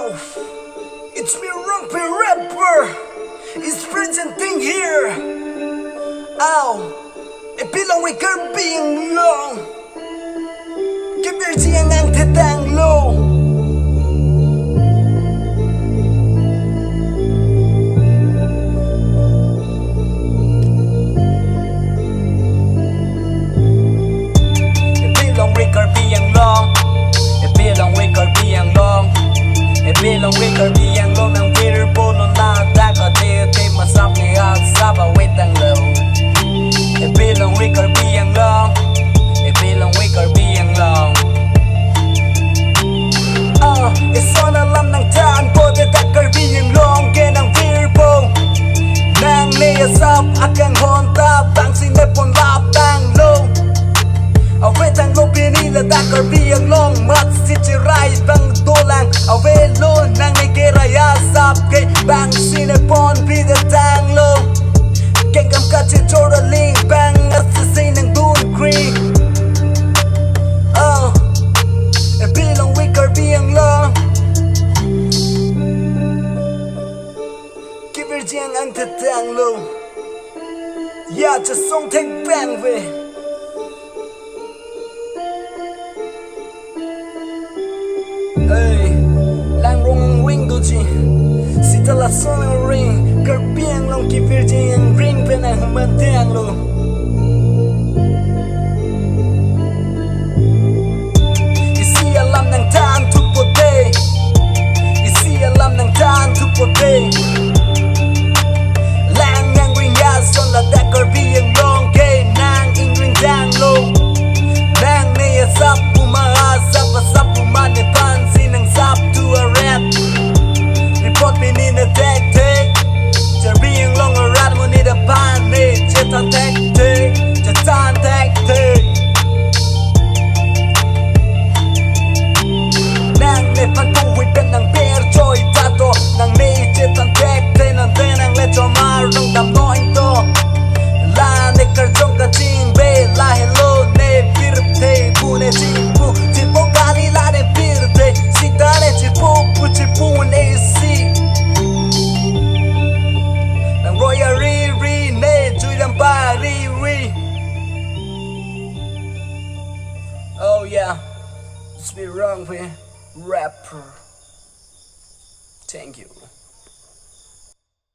Ow! It's me, Rongpi rapper. It's presenting here. Ow! Apih long with Karbi Anglong. Kibirji ang tetang low. Apih long with Karbi Anglong. Apih long with Karbi Anglong. Apih long with Karbi Anglong. Nang virbo no nadak ade te masap ni asap awit ang low. Apih long with Karbi Anglong. Apih long with Karbi Anglong. Iso na lam ng daan ko deta Karbi Anglong ken ang virbo nang niyasap akang honta bang sinepon lapang low. Awet ang low pinila da Karbi Anglong mat sitiray bang dolang awelo nang ikirayasap kay bang sinepon pidatang low. Keng kam kachi joraling bang asasin ng Longri. Apih long with Karbi Anglong. Kibirji ang tetang low. Yeah, just song take bang way. Hey, lang rong wing doji. Sita la song ang ring. Karbi Anglong kibirji ang ring penang humantang low. Isi alam ng taan tupote. Isi alam ng taan tupote. Lang ang ring yason la da Karbi Anglong kay nang ingring dang low. Nang niyasap pumaasap asap pumanipan sinang sap to arat. Report pinina tek tek. Karbi Anglong arat mo ni da pane. Jetan tek tek. Jetan tek tek. Nang nepatuwi pen ng bear joy tato. Nang jetan tek tek. Nang tenang lecho marong damnoin to. La ne karjong kaching be la hello ne pirte pune chipu chipo kali la ne pirte sitare chipu chipu ne si nang royal ri ne juidam pa ri. Oh yeah, it's me wrong with rapper. Thank you.